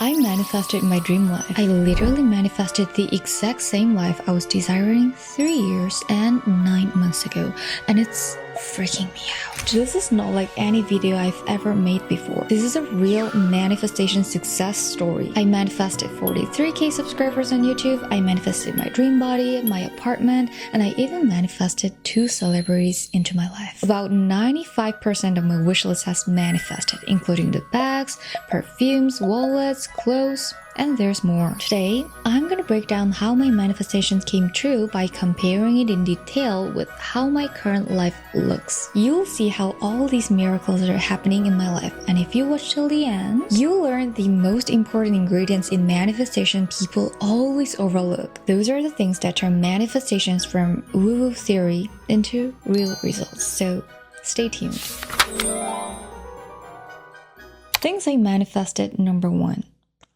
I manifested my dream life. I literally manifested the exact same life I was desiring 3 years and 9 months ago, and it's freaking me out. This is not like any video I've ever made before. This is a real manifestation success story. I manifested 43k subscribers on YouTube, I manifested my dream body, my apartment, and I even manifested 2 celebrities into my life. About 95% of my wish list has manifested, including the bags, perfumes, wallets, clothes, and there's more. Today, I'm gonna break down how my manifestations came true by comparing it in detail with how my current life looks. You'll see how all these miracles are happening in my life, and if you watch till the end, you'll learn the most important ingredients in manifestation people always overlook. Those are the things that turn manifestations from woo-woo theory into real results, so stay tuned. Things I manifested. Number 1.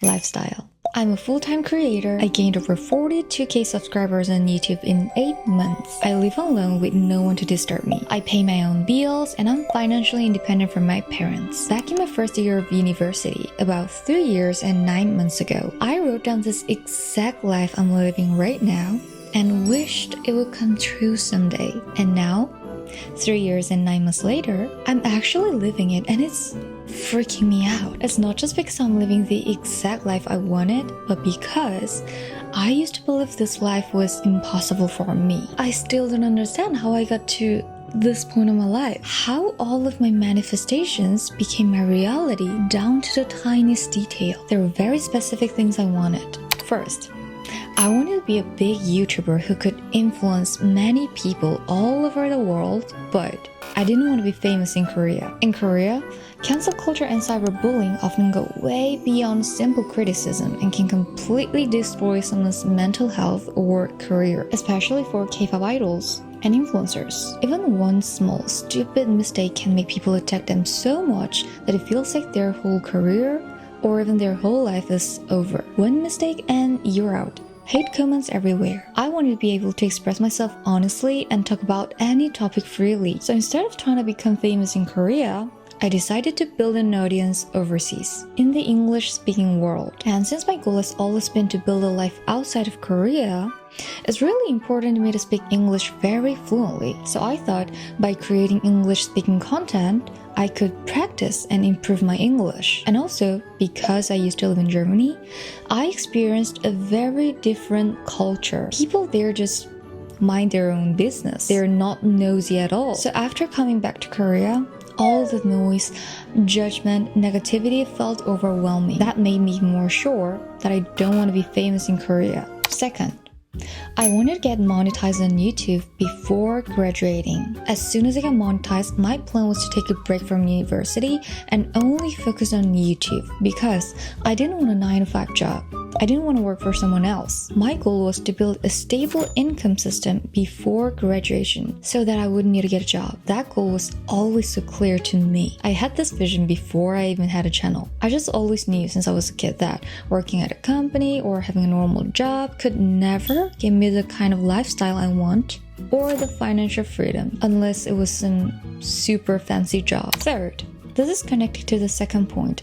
Lifestyle. I'm a full-time creator. I gained over 42k subscribers on YouTube in 8 months. I live alone with no one to disturb me. I pay my own bills and I'm financially independent from my parents. Back in my first year of university, about 3 years and 9 months ago, I wrote down this exact life I'm living right now and wished it would come true someday. And now, 3 years and 9 months later, I'm actually living it, and it's freaking me out. It's not just because I'm living the exact life I wanted, but because I used to believe this life was impossible for me. I still don't understand how I got to this point in my life. How all of my manifestations became my reality down to the tiniest detail. There were very specific things I wanted. First, I wanted to be a big YouTuber who could influence many people all over the world, but I didn't want to be famous in Korea. In Korea, cancel culture and cyberbullying often go way beyond simple criticism and can completely destroy someone's mental health or career, especially for K-pop idols and influencers. Even one small, stupid mistake can make people attack them so much that it feels like their whole career or even their whole life is over. One mistake and you're out. Hate comments everywhere. I wanted to be able to express myself honestly and talk about any topic freely. So instead of trying to become famous in Korea, I decided to build an audience overseas, in the English-speaking world. And since my goal has always been to build a life outside of Korea, it's really important to me to speak English very fluently. So I thought by creating English-speaking content, I could practice and improve my English. And also, because I used to live in Germany, I experienced a very different culture. People there just mind their own business. They're not nosy at all. So after coming back to Korea, all the noise, judgment, negativity felt overwhelming. That made me more sure that I don't want to be famous in Korea. Second, I wanted to get monetized on YouTube before graduating. As soon as I got monetized, my plan was to take a break from university and only focus on YouTube because I didn't want a 9-to-5 job. I didn't want to work for someone else. My goal was to build a stable income system before graduation so that I wouldn't need to get a job. That goal was always so clear to me. I had this vision before I even had a channel. I just always knew since I was a kid that working at a company or having a normal job could never give me the kind of lifestyle I want or the financial freedom unless it was some super fancy job. Third, this is connected to the second point.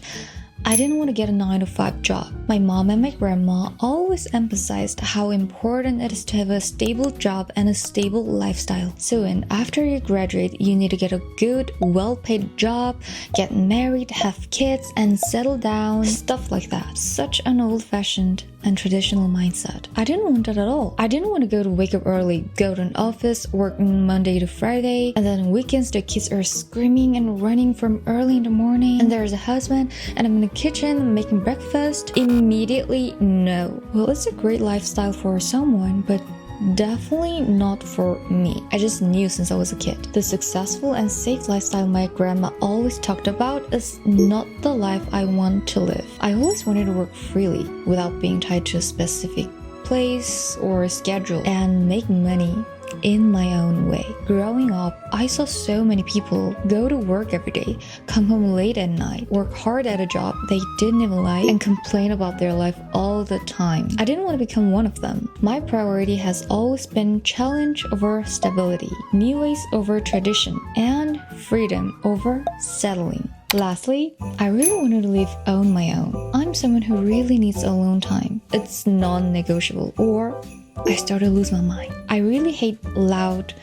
I didn't want to get a 9-to-5 job. My mom and my grandma always emphasized how important it is to have a stable job and a stable lifestyle. So after you graduate, you need to get a good, well-paid job, get married, have kids, and settle down, stuff like that. Such an old-fashioned and traditional mindset. I didn't want that at all. I didn't want to wake up early, go to an office, work Monday to Friday, and then weekends the kids are screaming and running from early in the morning, and there's a husband, and I'm in the kitchen making breakfast. Immediately, no. Well, it's a great lifestyle for someone, but definitely not for me. I just knew since I was a kid. The successful and safe lifestyle my grandma always talked about is not the life I want to live. I always wanted to work freely without being tied to a specific place or schedule and make money in my own way. Growing up, I saw so many people go to work every day, come home late at night, work hard at a job they didn't even like, and complain about their life all the time. I didn't want to become one of them. My priority has always been challenge over stability, new ways over tradition, and freedom over settling. Lastly, I really wanted to live on my own. I'm someone who really needs alone time. It's non-negotiable, or I start to lose my mind. I really hate loud,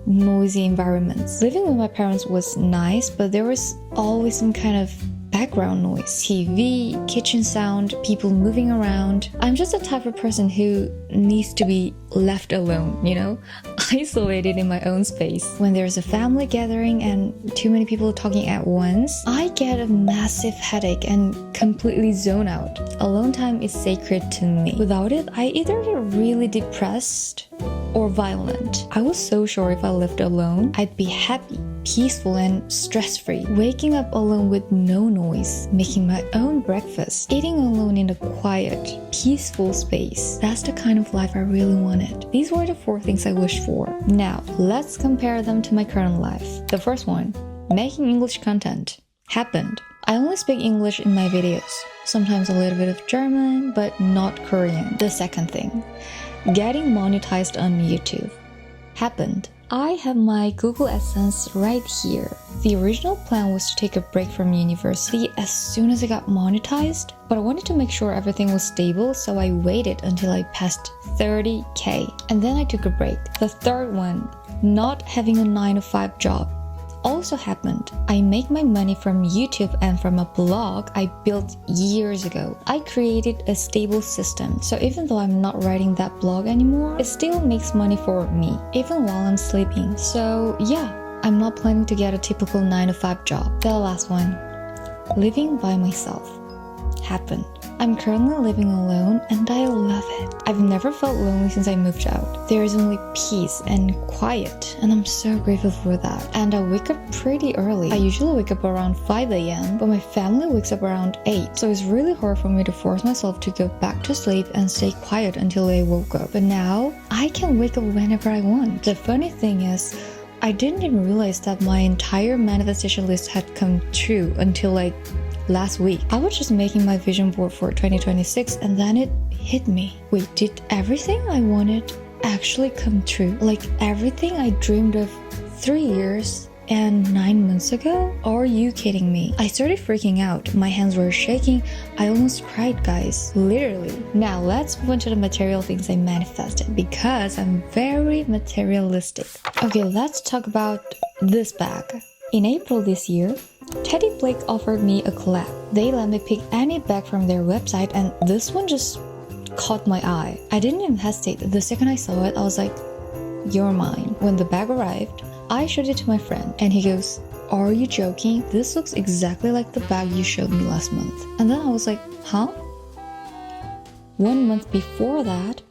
noisy environments. Living with my parents was nice, but there was always some kind of background noise, TV, kitchen sound, people moving around. I'm just the type of person who needs to be left alone, isolated in my own space. When there's a family gathering and too many people talking at once, I get a massive headache and completely zone out. Alone time is sacred to me. Without it, I either get really depressed or violent. I was so sure if I lived alone, I'd be happy, peaceful, and stress-free. Waking up alone with no noise, making my own breakfast, eating alone in a quiet, peaceful space. That's the kind of life I really wanted. These were the 4 things I wished for. Now, let's compare them to my current life. The first one, making English content, happened. I only speak English in my videos, sometimes a little bit of German, but not Korean. The second thing, getting monetized on YouTube, happened. I have my Google AdSense right here. The original plan was to take a break from university as soon as I got monetized, but I wanted to make sure everything was stable, so I waited until I passed 30K. And then I took a break. The third one, not having a 9-to-5 job, also happened. I make my money from YouTube and from a blog I built years ago. I created a stable system, so even though I'm not writing that blog anymore, it still makes money for me, even while I'm sleeping. So yeah, I'm not planning to get a typical 9-to-5 job. The last one, living by myself, happened. I'm currently living alone and I love it. I've never felt lonely since I moved out. There is only peace and quiet, and I'm so grateful for that. And I wake up pretty early. I usually wake up around 5 a.m., but my family wakes up around 8. So it's really hard for me to force myself to go back to sleep and stay quiet until they woke up. But now, I can wake up whenever I want. The funny thing is, I didn't even realize that my entire manifestation list had come true until last week. I was just making my vision board for 2026 and then it hit me. Wait, did everything I wanted actually come true? Like everything I dreamed of 3 years and 9 months ago? Are you kidding me? I started freaking out. My hands were shaking. I almost cried, guys. Literally. Now let's move on to the material things I manifested because I'm very materialistic. Okay, let's talk about this bag. In April this year, Teddy Blake offered me a collab. They let me pick any bag from their website and this one just caught my eye. I didn't even hesitate. The second I saw it, I was like, you're mine. When the bag arrived, I showed it to my friend and he goes, are you joking? This looks exactly like the bag you showed me last month. And then I was like, huh? 1 month before that,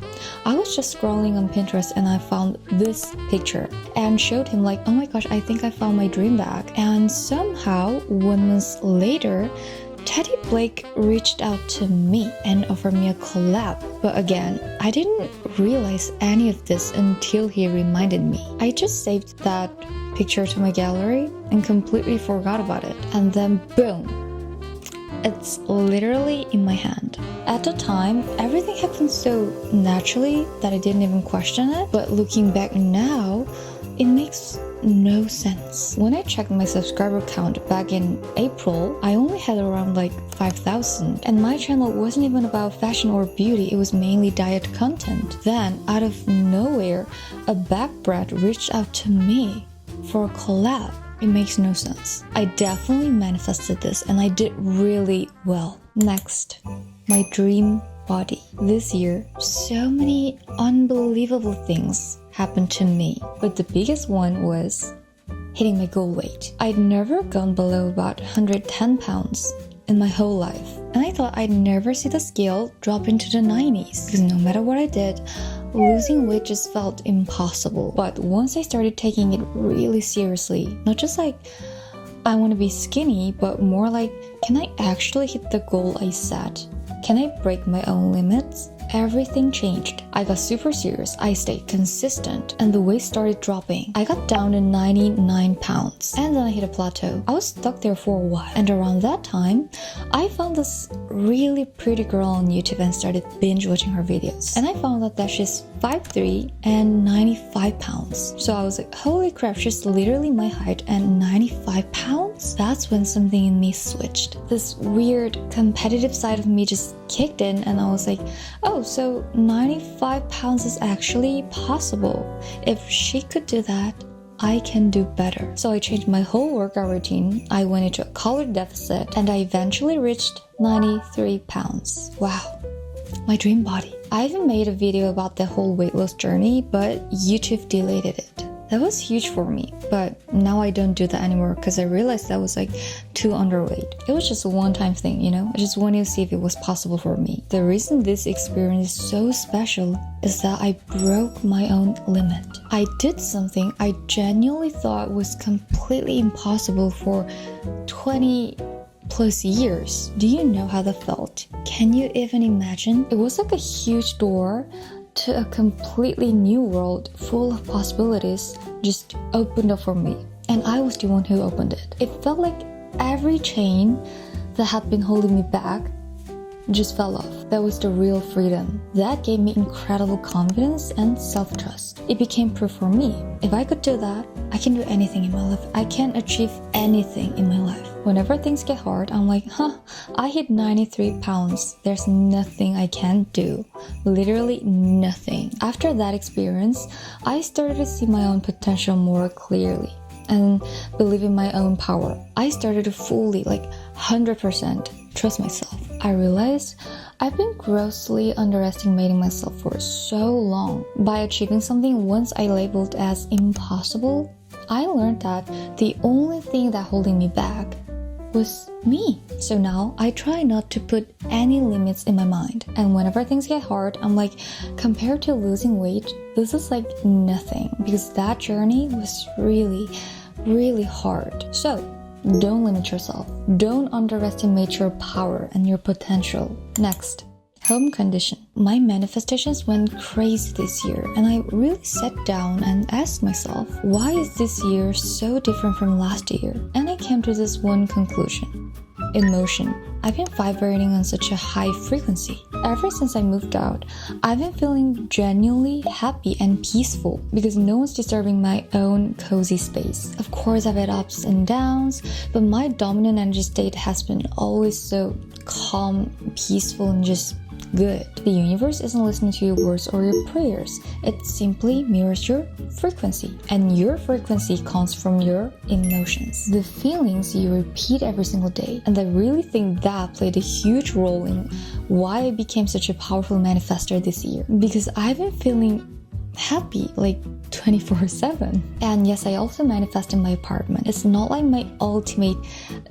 I was just scrolling on Pinterest and I found this picture and showed him like, oh my gosh, I think I found my dream bag. And somehow 1 month later, Teddy Blake reached out to me and offered me a collab. But again, I didn't realize any of this until he reminded me. I just saved that picture to my gallery and completely forgot about it. And then boom, it's literally in my hand. At the time, everything happened so naturally that I didn't even question it. But looking back now, it makes no sense. When I checked my subscriber count back in April, I only had around 5,000. And my channel wasn't even about fashion or beauty, it was mainly diet content. Then, out of nowhere, a bag brand reached out to me for a collab. It makes no sense. I definitely manifested this and I did really well. Next, my dream body. This year, so many unbelievable things happened to me, but the biggest one was hitting my goal weight. I'd never gone below about 110 pounds in my whole life, and I thought I'd never see the scale drop into the 90s because no matter what I did, losing weight just felt impossible. But once I started taking it really seriously, not just I want to be skinny, but more can I actually hit the goal I set? Can I break my own limits? everything changed. I got super serious, I stayed consistent, and the weight started dropping. I got down to 99 pounds, and then I hit a plateau. I was stuck there for a while, and around that time, I found this really pretty girl on YouTube and started binge watching her videos. And I found out that she's 5'3" and 95 pounds. So I was like, holy crap, she's literally my height and 95 pounds? That's when something in me switched. This weird competitive side of me just kicked in, and I was like, oh, so 95 pounds is actually possible. If she could do that, I can do better. So I changed my whole workout routine. I went into a calorie deficit, and I eventually reached 93 pounds. Wow, my dream body. I even made a video about the whole weight loss journey, but YouTube deleted it. That was huge for me, but now I don't do that anymore because I realized that was like too underweight. It was just a one-time thing, you know? I just wanted to see if it was possible for me. The reason this experience is so special is that I broke my own limit. I did something I genuinely thought was completely impossible for 20 plus years. Do you know how that felt? Can you even imagine? It was like a huge door to a completely new world full of possibilities just opened up for me, and I was the one who opened it. It felt like every chain that had been holding me back just fell off. That was the real freedom. That gave me incredible confidence and self-trust. It became proof for me. If I could do that, I can do anything in my life. I can achieve anything in my life. Whenever things get hard, I'm like, I hit 93 pounds. There's nothing I can't do. Literally nothing. After that experience, I started to see my own potential more clearly and believe in my own power. I started to fully, 100% trust myself. I realized I've been grossly underestimating myself for so long. By achieving something once I labeled as impossible, I learned that the only thing that holding me back was me. So now I try not to put any limits in my mind. And whenever things get hard, I'm like, compared to losing weight, this is like nothing, because that journey was really, really hard. So don't limit yourself. Don't underestimate your power and your potential. Next, home condition. My manifestations went crazy this year, and I really sat down and asked myself, why is this year so different from last year? And I came to this one conclusion: emotion. I've been vibrating on such a high frequency. Ever since I moved out, I've been feeling genuinely happy and peaceful because no one's disturbing my own cozy space. Of course, I've had ups and downs, but my dominant energy state has been always so calm, peaceful, and just good. The universe isn't listening to your words or your prayers. It simply mirrors your frequency. And your frequency comes from your emotions, the feelings you repeat every single day. And I really think that played a huge role in why I became such a powerful manifestor this year. Because I've been feeling happy 24/7. And yes, I also manifested my apartment. It's not like my ultimate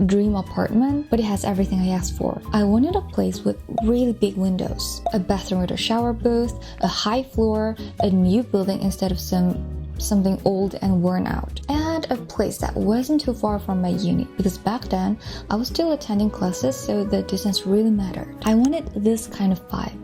dream apartment, but it has everything I asked for. I wanted a place with really big windows, a bathroom with a shower booth, a high floor, a new building instead of something old and worn out, and a place that wasn't too far from my uni, because back then I was still attending classes, so the distance really mattered. I wanted this kind of vibe.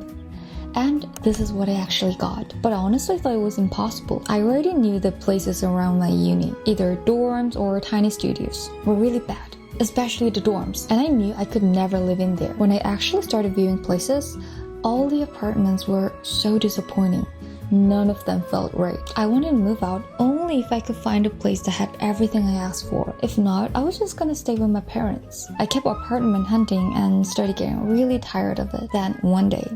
And this is what I actually got. But I honestly thought it was impossible. I already knew the places around my uni, either dorms or tiny studios, were really bad, especially the dorms. And I knew I could never live in there. When I actually started viewing places, all the apartments were so disappointing. None of them felt right. I wanted to move out only if I could find a place that had everything I asked for. If not, I was just gonna stay with my parents. I kept apartment hunting and started getting really tired of it. Then one day,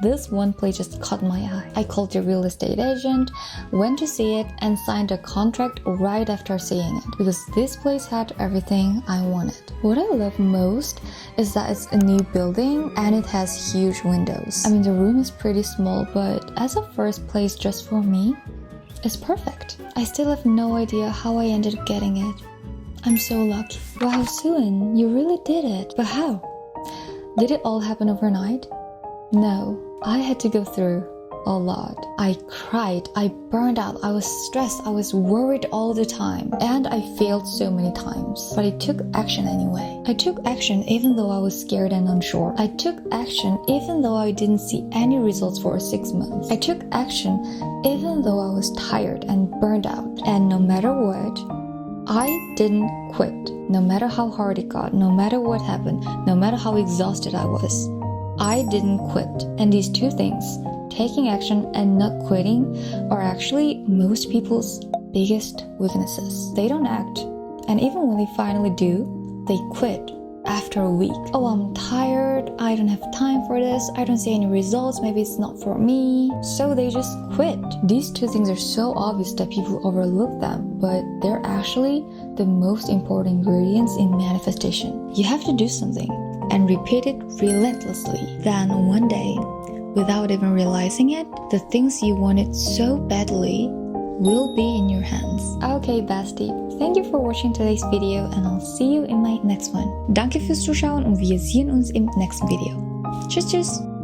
this one place just caught my eye. I called the real estate agent, went to see it, and signed a contract right after seeing it, because this place had everything I wanted. What I love most is that it's a new building and it has huge windows. I mean, the room is pretty small, but as a first place just for me, it's perfect. I still have no idea how I ended up getting it. I'm so lucky. Wow, Suan, you really did it. But how? Did it all happen overnight? No, I had to go through a lot. I cried, I burned out, I was stressed, I was worried all the time, and I failed so many times. But I took action anyway. I took action even though I was scared and unsure. I took action even though I didn't see any results for 6 months. I took action even though I was tired and burned out. And no matter what, I didn't quit. No matter how hard it got, no matter what happened, no matter how exhausted I was, I didn't quit. And these two things, taking action and not quitting, are actually most people's biggest weaknesses. They don't act, and even when they finally do, they quit after a week. Oh, I'm tired, I don't have time for this, I don't see any results, maybe it's not for me. So they just quit. These two things are so obvious that people overlook them, but they're actually the most important ingredients in manifestation. You have to do something and repeat it relentlessly. Then one day, without even realizing it, the things you wanted so badly will be in your hands. Okay, bestie, thank you for watching today's video and I'll see you in my next one. Danke fürs Zuschauen und wir sehen uns im nächsten Video. Tschüss, tschüss!